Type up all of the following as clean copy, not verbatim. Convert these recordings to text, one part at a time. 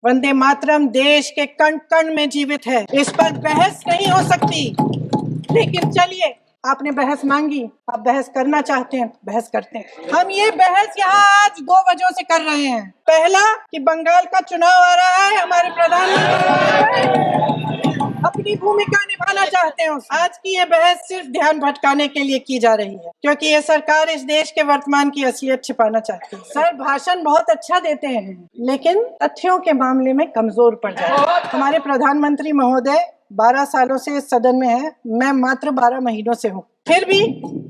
वंदे मातरम देश के कण कण में जीवित है, इस पर बहस नहीं हो सकती। लेकिन चलिए, आपने बहस मांगी, आप बहस करना चाहते हैं, बहस करते हैं। हम ये बहस यहाँ आज 2 वजहों से कर रहे हैं। पहला कि बंगाल का चुनाव आ रहा है, हमारे प्रधानमंत्री अपनी भूमिका निभाना चाहते हैं। आज की ये बहस सिर्फ ध्यान भटकाने के लिए की जा रही है, क्योंकि ये सरकार इस देश के वर्तमान की असलियत छिपाना चाहती है। सर भाषण बहुत अच्छा देते हैं, लेकिन तथ्यों के मामले में कमजोर पड़ जाते हैं। हमारे प्रधानमंत्री महोदय 12 सालों से इस सदन में है, मैं मात्र 12 महीनों से हूँ। फिर भी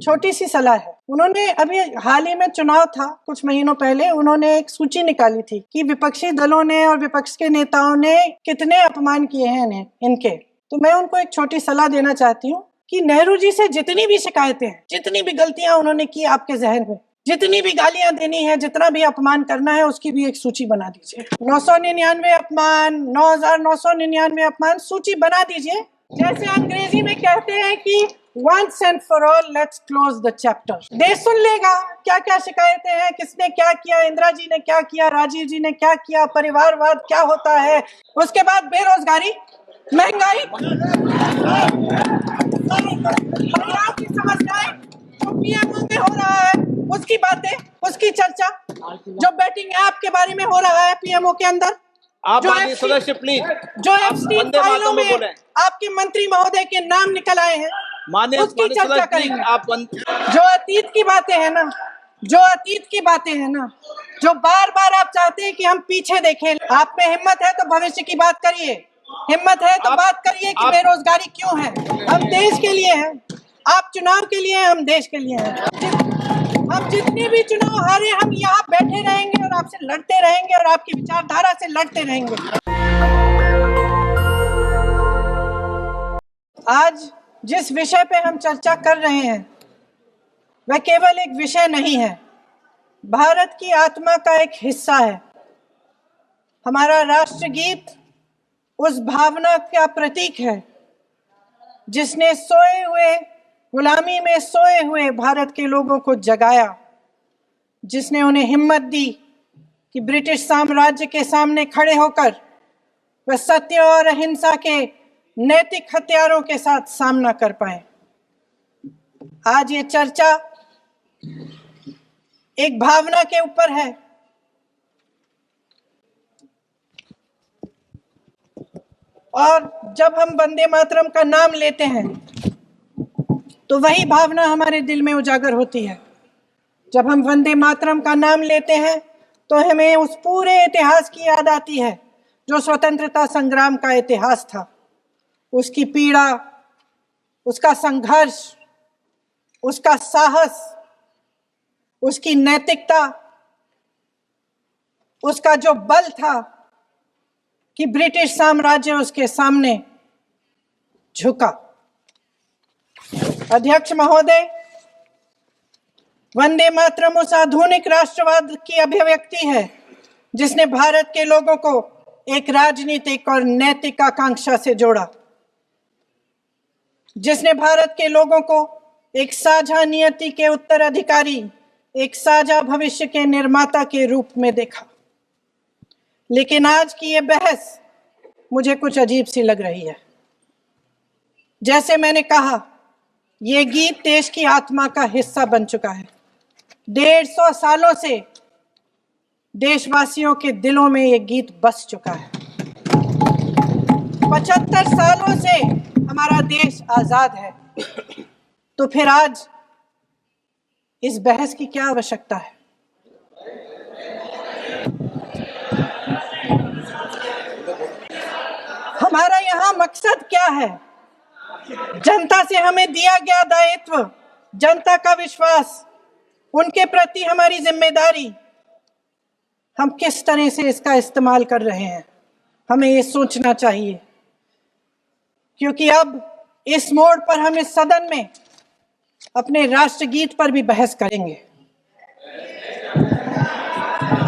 छोटी सी सलाह है। उन्होंने अभी हाल ही में चुनाव था, कुछ महीनों पहले उन्होंने एक सूची निकाली थी कि विपक्षी दलों ने और विपक्ष के नेताओं ने कितने अपमान किए हैं इनके। तो मैं उनको एक छोटी सलाह देना चाहती हूँ कि नेहरू जी से जितनी भी शिकायतें हैं, जितनी भी गलतियां उन्होंने की आपके जहन में, जितनी भी गालियां देनी है, जितना भी अपमान करना है, उसकी भी एक सूची बना दीजिए। 999 अपमान, 9,999 अपमान, सूची बना दीजिए। जैसे अंग्रेजी में कहते हैं कि once and for all let's close the chapter। देश सुन लेगा क्या क्या शिकायतें हैं, किसने क्या किया, इंदिरा जी ने क्या किया, राजीव जी ने क्या किया, परिवारवाद क्या होता है, उसके बाद बेरोजगारी, महंगाई, की समस्याएं, जो पीएमओ में हो रहा है उसकी बातें, उसकी चर्चा, जो बैटिंग ऐप के बारे में हो रहा है पीएमओ के अंदर, आप सदस्य प्लीज, जो एफस्टीन फाइलों में आपके मंत्री महोदय के नाम निकल आए हैं, उसकी चर्चा करेंगे। जो अतीत की बातें हैं ना, जो बार बार आप चाहते हैं कि हम पीछे देखें, आप में हिम्मत है तो भविष्य की बात करिए, हिम्मत है तो बात करिए कि बेरोजगारी क्यों है। हम देश के लिए हैं, आप चुनाव के लिए हैं, हम देश के लिए हैं। हम जितने भी चुनाव हारे, हम यहाँ बैठे रहेंगे और आपसे लड़ते रहेंगे और आपकी विचारधारा से लड़ते रहेंगे। आज जिस विषय पे हम चर्चा कर रहे हैं वह केवल एक विषय नहीं है, भारत की आत्मा का एक हिस्सा है। हमारा राष्ट्रगीत उस भावना का प्रतीक है जिसने सोए हुए, गुलामी में सोए हुए भारत के लोगों को जगाया, जिसने उन्हें हिम्मत दी कि ब्रिटिश साम्राज्य के सामने खड़े होकर वह सत्य और अहिंसा के नैतिक हथियारों के साथ सामना कर पाए। आज ये चर्चा एक भावना के ऊपर है, और जब हम वंदे मातरम का नाम लेते हैं तो वही भावना हमारे दिल में उजागर होती है। जब हम वंदे मातरम का नाम लेते हैं तो हमें उस पूरे इतिहास की याद आती है जो स्वतंत्रता संग्राम का इतिहास था, उसकी पीड़ा, उसका संघर्ष, उसका साहस, उसकी नैतिकता, उसका जो बल था कि ब्रिटिश साम्राज्य उसके सामने झुका। अध्यक्ष महोदय, वंदे मातरम उस आधुनिक राष्ट्रवाद की अभिव्यक्ति है जिसने भारत के लोगों को एक राजनीतिक और नैतिक आकांक्षा से जोड़ा, जिसने भारत के लोगों को एक साझा नियति के उत्तराधिकारी, एक साझा भविष्य के निर्माता के रूप में देखा। लेकिन आज की ये बहस मुझे कुछ अजीब सी लग रही है। जैसे मैंने कहा, ये गीत देश की आत्मा का हिस्सा बन चुका है। 150 सालों से देशवासियों के दिलों में ये गीत बस चुका है। 75 सालों से हमारा देश आजाद है, तो फिर आज इस बहस की क्या आवश्यकता है? हमारा यहाँ मकसद क्या है? जनता से हमें दिया गया दायित्व, जनता का विश्वास, उनके प्रति हमारी जिम्मेदारी, हम किस तरह से इसका इस्तेमाल कर रहे हैं, हमें ये सोचना चाहिए। क्योंकि अब इस मोड़ पर हम इस सदन में अपने राष्ट्रगीत पर भी बहस करेंगे।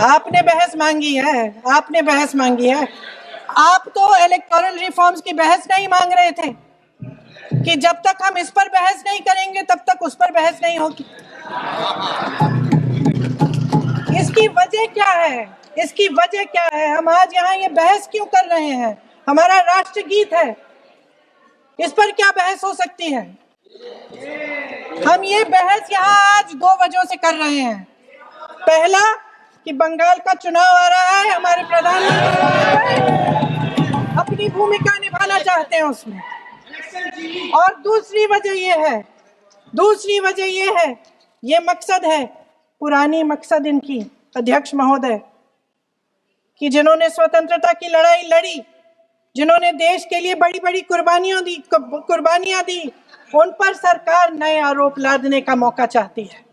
आपने बहस मांगी है, आप तो इलेक्टोरल रिफॉर्म्स की बहस नहीं मांग रहे थे कि जब तक हम इस पर बहस नहीं करेंगे तब तक उस पर बहस नहीं होगी। इसकी वजह क्या है? इसकी वजह क्या है? हम आज यहाँ ये बहस क्यों कर रहे हैं? हमारा राष्ट्रगीत है, इस पर क्या बहस हो सकती है? हम ये बहस यहाँ आज दो वजहों से कर रहे हैं। पहला कि बंगाल का चुनाव आ रहा है, हमारे प्रधानमंत्री अपनी भूमिका निभाना चाहते हैं उसमें। और दूसरी वजह ये है, ये मकसद है, पुरानी मकसद इनकी अध्यक्ष महोदय, कि जिन्होंने स्वतंत्रता की लड़ाई लड़ी, जिन्होंने देश के लिए बड़ी बड़ी कुर्बानियां दी, उन पर सरकार नए आरोप लादने का मौका चाहती है।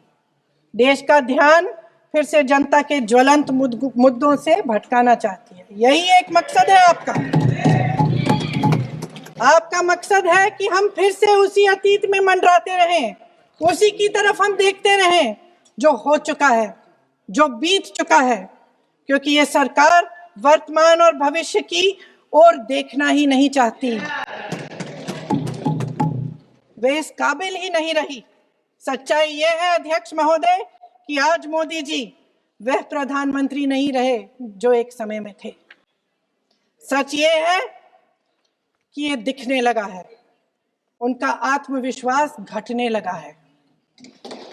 देश का ध्यान फिर से जनता के ज्वलंत मुद्दों से भटकाना चाहती है। यही एक मकसद है आपका मकसद है कि हम फिर से उसी अतीत में मंडराते रहें, उसी की तरफ हम देखते रहें जो हो चुका है, जो बीत चुका है, क्योंकि ये सरकार वर्तमान और भविष्य की ओर देखना ही नहीं चाहती। वे इस काबिल ही नहीं रही। सच्चाई ये है अध्यक्ष महोदय कि आज मोदी जी वह प्रधानमंत्री नहीं रहे जो एक समय में थे। सच ये है कि ये दिखने लगा है, उनका आत्मविश्वास घटने लगा है,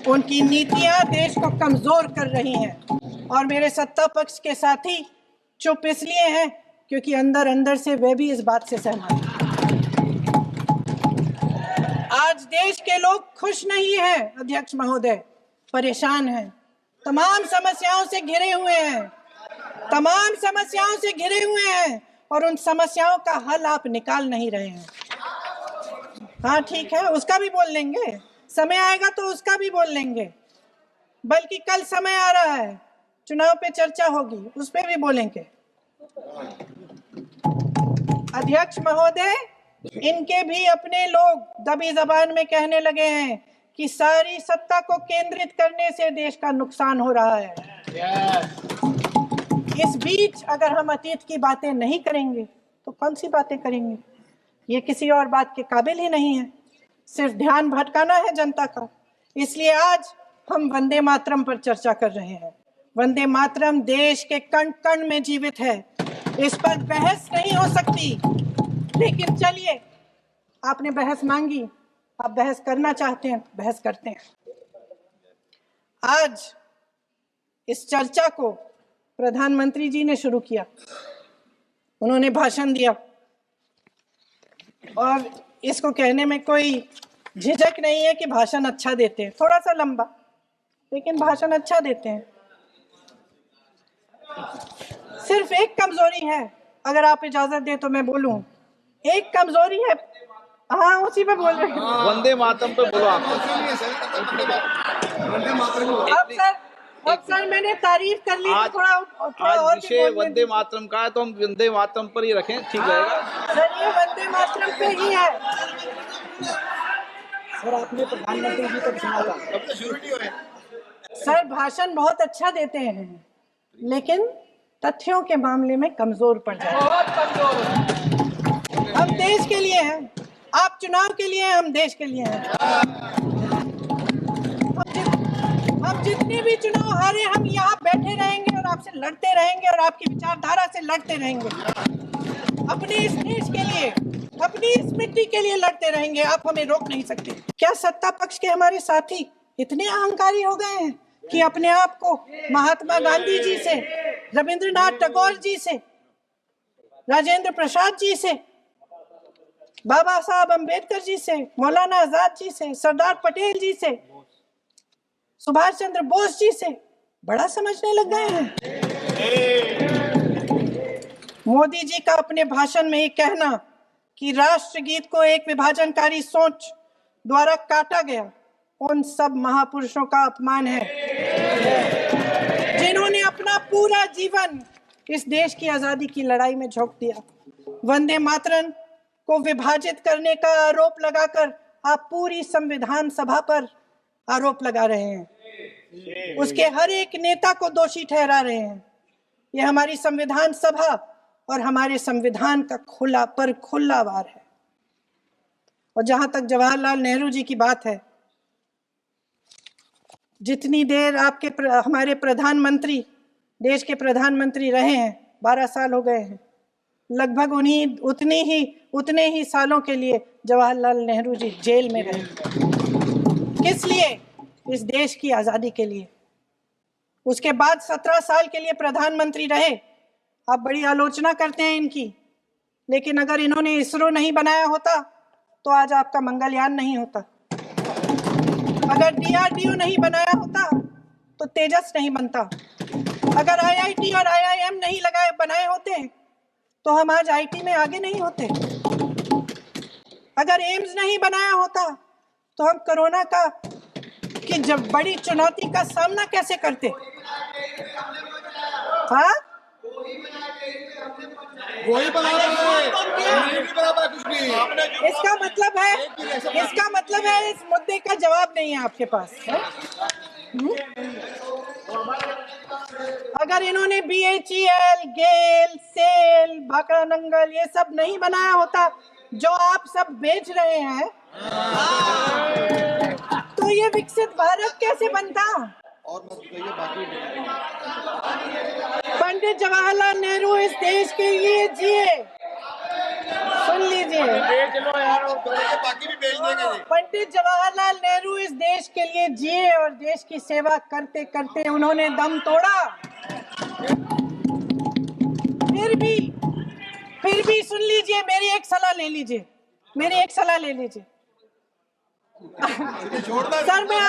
उनकी नीतियां देश को कमजोर कर रही हैं। और मेरे सत्ता पक्ष के साथी चुप इसलिए हैं क्योंकि अंदर अंदर से वे भी इस बात से सहमत हैं। आज देश के लोग खुश नहीं हैं अध्यक्ष महोदय, परेशान हैं, तमाम समस्याओं से घिरे हुए हैं और उन समस्याओं का हल आप निकाल नहीं रहे हैं। हाँ ठीक है, उसका भी बोल लेंगे, समय आएगा तो उसका भी बोल लेंगे, बल्कि कल समय आ रहा है, चुनाव पे चर्चा होगी, उस पे भी बोलेंगे। अध्यक्ष महोदय, इनके भी अपने लोग दबी जबान में कहने लगे हैं कि सारी सत्ता को केंद्रित करने से देश का नुकसान हो रहा है। इस बीच अगर हम अतीत की बातें नहीं करेंगे तो कौन सी बातें करेंगे? ये किसी और बात के काबिल ही नहीं है, सिर्फ ध्यान भटकाना है जनता का। इसलिए आज हम वंदे मातरम पर चर्चा कर रहे हैं। वंदे मातरम देश के कण कण में जीवित है, इस पर बहस नहीं हो सकती। लेकिन चलिए, आपने बहस मांगी, आप बहस करना चाहते हैं, बहस करते हैं। आज इस चर्चा को प्रधानमंत्री जी ने शुरू किया, उन्होंने भाषण दिया और इसको कहने में कोई झिझक नहीं है कि भाषण अच्छा देते हैं, थोड़ा सा लंबा, लेकिन भाषण अच्छा देते हैं। सिर्फ एक कमजोरी है, अगर आप इजाजत दें तो मैं बोलूं, एक कमजोरी है। हाँ, उसी पे बोल रहे हैं, वंदे मातरम पे बोलो आप। अब सर मैंने तारीफ कर ली, थोड़ा आज विषय वंदे मातरम का है तो हम वंदे मातरम पर ही रखें, ठीक रहेगा। सर ये वंदे मातरम पे ही है। सर आपने प्रधानमंत्री जी को सुना था, सर भाषण बहुत अच्छा देते हैं, लेकिन तथ्यों के मामले में कमजोर पड़ जाते हैं। हम देश के लिए हैं, आप चुनाव के लिए हैं, हम देश के लिए हैं। हम जितने भी चुनाव हारे, हम यहाँ बैठे रहेंगे और आपसे लड़ते रहेंगे और आपकी विचारधारा से लड़ते रहेंगे, अपने इस देश के लिए, अपनी इस मिट्टी के लिए लड़ते रहेंगे। आप हमें रोक नहीं सकते। क्या सत्ता पक्ष के हमारे साथी इतने अहंकारी हो गए हैं कि अपने आप को महात्मा गांधी जी से, रविंद्रनाथ टैगोर जी से, राजेंद्र प्रसाद जी से, बाबा साहब अम्बेडकर जी से, मौलाना आजाद जी से, सरदार पटेल जी से, सुभाष चंद्र बोस जी से बड़ा समझने लग गए हैं? मोदी जी का अपने भाषण में ये कहना कि राष्ट्रगीत को एक विभाजनकारी सोच द्वारा काटा गया, उन सब महापुरुषों का अपमान है जिन्होंने अपना पूरा जीवन इस देश की आजादी की लड़ाई में झोंक दिया। वंदे मातरम को विभाजित करने का आरोप लगाकर आप पूरी संविधान सभा पर आरोप लगा रहे हैं, उसके हर एक नेता को दोषी ठहरा रहे हैं। यह हमारी संविधान सभा और हमारे संविधान का खुला वार है। और जहां तक जवाहरलाल नेहरू जी की बात है, जितनी देर हमारे प्रधानमंत्री, देश के प्रधानमंत्री रहे हैं, 12 साल हो गए हैं, लगभग उतने ही सालों के लिए जवाहरलाल नेहरू जी जेल में रहे। किस लिए? इस देश की आज़ादी के लिए। उसके बाद 17 साल के लिए प्रधानमंत्री रहे। आप बड़ी आलोचना करते हैं इनकी, लेकिन अगर इन्होंने इसरो नहीं बनाया होता तो आज आपका मंगलयान नहीं होता। अगर DRDO नहीं बनाया होता तो तेजस नहीं बनता। अगर IIT और IIM नहीं बनाए होते तो हम आज IT में आगे नहीं होते। अगर एम्स नहीं बनाया होता तो हम कोरोना की जब बड़ी चुनौती का सामना कैसे करते? हाँ, इसका मतलब है इस मुद्दे का जवाब नहीं है आपके पास। अगर इन्होंने BHEL, गेल, सेल, भाखड़ा नंगल ये सब नहीं बनाया होता जो आप सब बेच रहे हैं, तो ये विकसित भारत कैसे बनता? पंडित जवाहरलाल नेहरू इस देश के लिए जिए। सुन लीजिए, पंडित जवाहरलाल नेहरू इस देश के लिए जिए और देश की सेवा करते करते उन्होंने दम तोड़ा। फिर भी सुन लीजिए, मेरी एक सलाह ले लीजिए। सर, मैं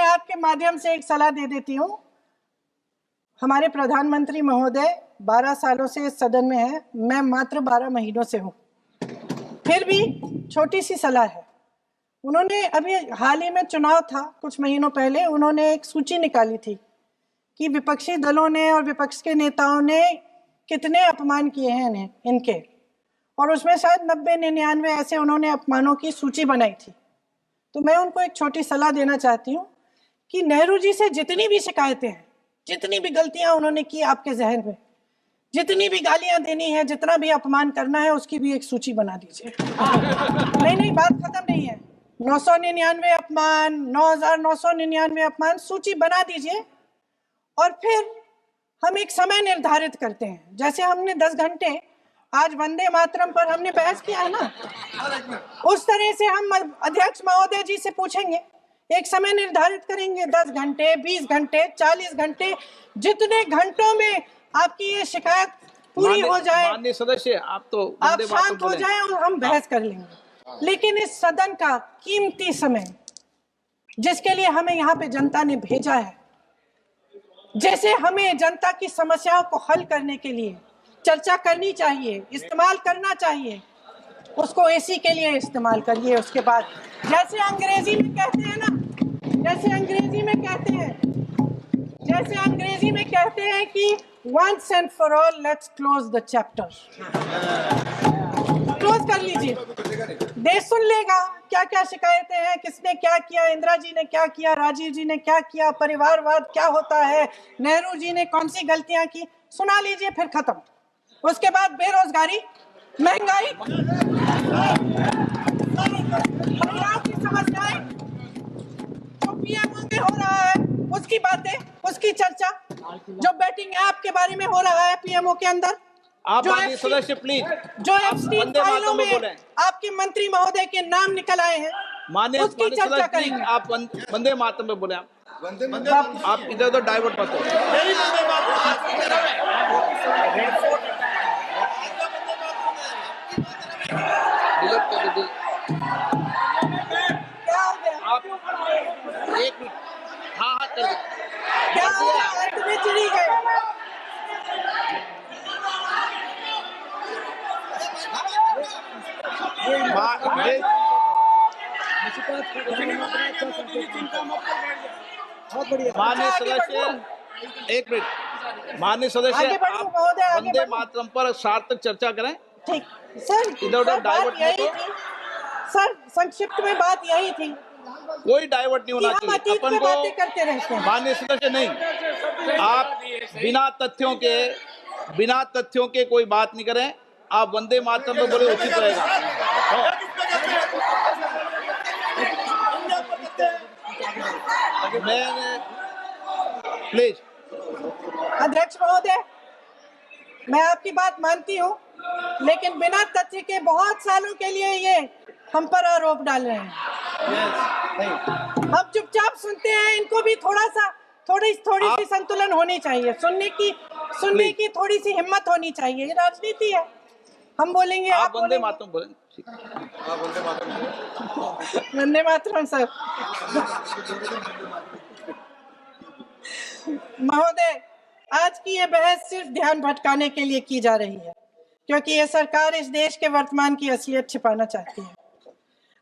आपके माध्यम से एक सलाह दे देती हूँ। हमारे प्रधानमंत्री महोदय 12 सालों से इस सदन में है, मैं मात्र 12 महीनों से हूँ। फिर भी छोटी सी सलाह है। उन्होंने अभी हाल ही में चुनाव था, कुछ महीनों पहले उन्होंने एक सूची निकाली थी कि विपक्षी दलों ने और विपक्ष के नेताओं ने कितने अपमान किए हैं इनके, और उसमें शायद 90-99 ऐसे उन्होंने अपमानों की सूची बनाई थी। तो मैं उनको एक छोटी सलाह देना चाहती हूँ कि नेहरू जी से जितनी भी शिकायतें हैं, जितनी भी गलतियां उन्होंने की आपके जहन में, जितनी भी गालियां देनी है, जितना भी अपमान करना है, उसकी भी एक सूची बना दीजिए। नहीं, बात खत्म नहीं है। 999 अपमान, 9999 अपमान, सूची बना दीजिए और फिर हम एक समय निर्धारित करते हैं। जैसे हमने 10 घंटे आज वंदे मातरम पर हमने बहस किया है ना, उस तरह से हम अध्यक्ष महोदय जी से पूछेंगे, एक समय निर्धारित करेंगे, 10 घंटे, 20 घंटे, 40 घंटे, जितने घंटों में आपकी ये शिकायत पूरी हो जाए, माननीय सदस्य आप शांत हो जाए और हम बहस कर लेंगे। लेकिन इस सदन का कीमती समय, जिसके लिए हमें यहाँ पे जनता ने भेजा है, जैसे हमें जनता की समस्याओं को हल करने के लिए चर्चा करनी चाहिए, इस्तेमाल करना चाहिए, उसको AC के लिए इस्तेमाल करिए। उसके बाद जैसे अंग्रेजी में कहते हैं ना, जैसे अंग्रेजी में कहते हैं कि once and for all let's close the chapter, close कर लीजिए। देश सुन लेगा क्या क्या शिकायतें हैं, किसने क्या किया, इंदिरा जी ने क्या किया, राजीव जी ने क्या किया, परिवारवाद क्या होता है, नेहरू जी ने कौन सी गलतियां की, सुना लीजिए, फिर खत्म। उसके बाद बेरोजगारी, महंगाई, महिलाओं की समस्याएं, जो PMO में हो रहा है उसकी बातें, उसकी चर्चा, जो बैटिंग ऐप के बारे में हो रहा है PMO के अंदर, आप सदस्य प्लीज, जो एप्स्टीन फाइलों में आपके मंत्री महोदय के नाम निकल आए हैं, माननीय उसकी चर्चा करेंगे। आप वंदे मातरम पे बोले, आप इधर उधर डाइवर्ट मत हो। क्या हो गया? आप एक मिनट, हाँ कर दो। क्या हो गया? इतने चिड़ी गए। माननीय सदस्य, एक मिनट, माननीय सदस्य, वंदे मातरम पर सार्थक चर्चा करें। ठीक सर, इधर उधर डाइवर्ट मत हो। सर, संक्षिप्त में बात यही थी, कोई डाइवर्ट नहीं होना चाहिए अपन को। बातें करते रहते हैं। माननीय सदस्य नहीं, आप बिना तथ्यों के कोई बात नहीं करें। आप वंदे मातरम पे बोले उचित रहेगा। मैंने प्लीज। अध्यक्ष महोदय, मैं आपकी बात मानती हूँ, लेकिन बिना तथ्य के बहुत सालों के लिए ये हम पर आरोप डाल रहे हैं। हम चुपचाप सुनते हैं, इनको भी थोड़ी सी संतुलन होनी चाहिए, सुनने की थोड़ी सी हिम्मत होनी चाहिए। ये राजनीति है, हम बोलेंगे, आप वंदे मातरम बोलें। वंदे मातरम सर। महोदय, आज की ये बहस सिर्फ ध्यान भटकाने के लिए की जा रही है, क्योंकि ये सरकार इस देश के वर्तमान की असलियत छिपाना चाहती है।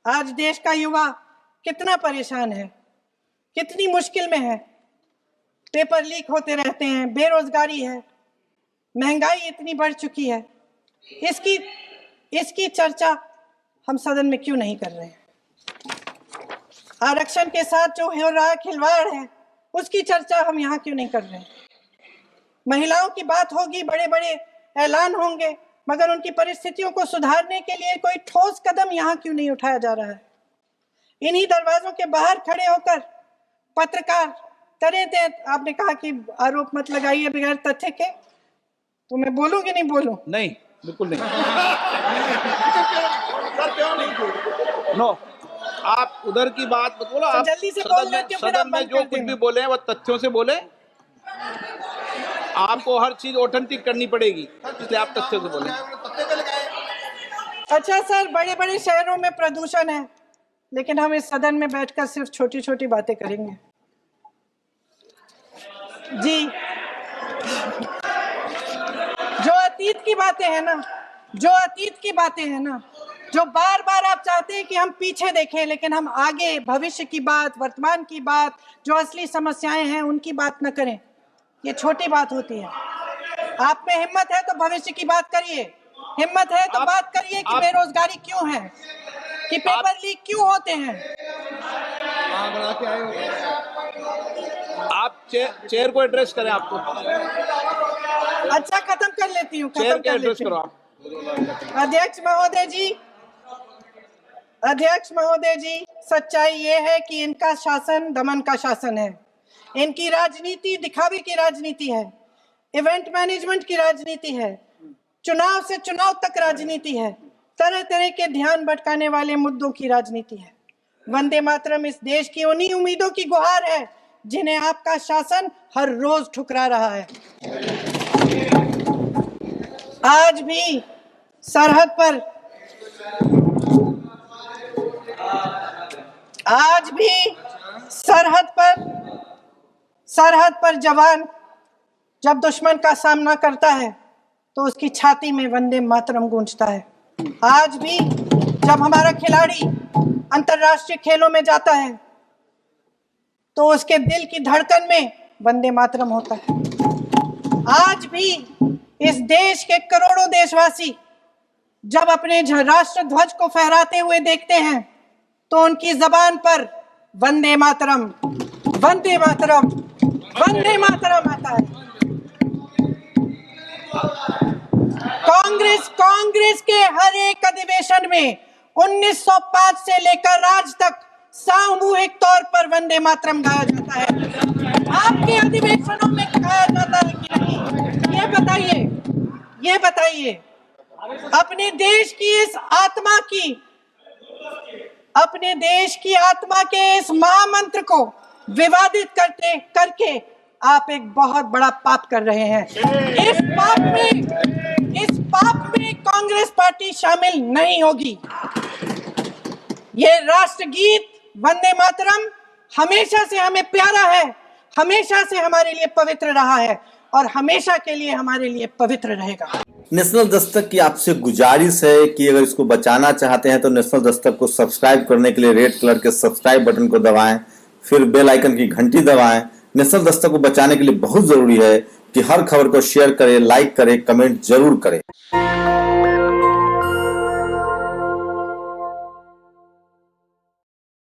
आज देश का युवा कितना परेशान है, कितनी मुश्किल में है। पेपर लीक होते रहते हैं, बेरोजगारी है, महंगाई इतनी बढ़ चुकी है। इसकी चर्चा हम सदन में क्यों नहीं कर रहे हैं? आरक्षण के साथ जो हो रहा खिलवाड़ है, उसकी चर्चा हम यहाँ क्यों नहीं कर रहे हैं? महिलाओं की बात होगी, बड़े बड़े ऐलान होंगे, मगर उनकी परिस्थितियों को सुधारने के लिए कोई ठोस कदम यहाँ क्यों नहीं उठाया जा रहा है? इन्हीं दरवाजों के बाहर खड़े होकर पत्रकार तरह आपने कहा कि आरोप मत लगाइए बगैर तथ्य के, तो मैं बोलूं कि नहीं बोलूं? नहीं, बिल्कुल नहीं। नो, आप उधर की बात मत बोलो। आप जल्दी से सदन में जो कुछ भी बोले वो तथ्यों से बोले। आपको हर चीज ऑथेंटिक करनी पड़ेगी, इसलिए आप तथ्यों से बोले। अच्छा सर, बड़े बड़े शहरों में प्रदूषण है, लेकिन हम इस सदन में बैठकर सिर्फ छोटी छोटी बातें करेंगे। जी, जो अतीत की बातें हैं ना, जो बार बार आप चाहते हैं कि हम पीछे देखें, लेकिन हम आगे भविष्य की बात, वर्तमान की बात, जो असली समस्याएं हैं उनकी बात न करें, ये छोटी बात होती है। आप में हिम्मत है तो भविष्य की बात करिए, हिम्मत है तो बात करिए कि बेरोजगारी क्यों है, कि पेपर लीक क्यों होते हैं। आप चेयर को एड्रेस करें। आपको अच्छा, खत्म कर लेती हूँ। चेयर के एड्रेस करो आप। अध्यक्ष महोदय जी, सच्चाई ये है कि इनका शासन दमन का शासन है। इनकी राजनीति दिखावे की राजनीति है, इवेंट मैनेजमेंट की राजनीति है, चुनाव से चुनाव तक राजनीति है, तरह तरह के ध्यान भटकाने वाले मुद्दों की राजनीति है। वंदे मातरम इस देश की उन्हीं उम्मीदों की गुहार है जिन्हें आपका शासन हर रोज ठुकरा रहा है। आज भी सरहद पर जवान जब दुश्मन का सामना करता है तो उसकी छाती में वंदे मातरम गूंजता है। आज भी जब हमारा खिलाड़ी अंतर्राष्ट्रीय खेलों में जाता है तो उसके दिल की धड़कन में वंदे मातरम होता है। आज भी इस देश के करोड़ों देशवासी जब अपने राष्ट्र ध्वज को फहराते हुए देखते हैं तो उनकी जबान पर वंदे मातरम, वंदे मातरम, वंदे मातरम आता है। कांग्रेस के हर एक अधिवेशन में 1905 से लेकर आज तक सामूहिक तौर पर वंदे मातरम गाया जाता है। आपके अधिवेशनों में गाया जाता है कि नहीं, ये बताइए। अपने देश की आत्मा के इस महामंत्र को विवादित करके आप एक बहुत बड़ा पाप कर रहे हैं। इस पाप में कांग्रेस पार्टी शामिल नहीं होगी। ये राष्ट्रगीत वंदे मातरम हमेशा से हमें प्यारा है, हमेशा से हमारे लिए पवित्र रहा है और हमेशा के लिए हमारे लिए पवित्र रहेगा। नेशनल दस्तक की आपसे गुजारिश है कि अगर इसको बचाना चाहते हैं तो नेशनल दस्तक को सब्सक्राइब करने के लिए रेड कलर के सब्सक्राइब बटन को दबाएं, फिर बेल आइकन की घंटी दबाएं। नेशनल दस्तक को बचाने के लिए बहुत जरूरी है कि हर खबर को शेयर करें, लाइक करें, कमेंट जरूर करें।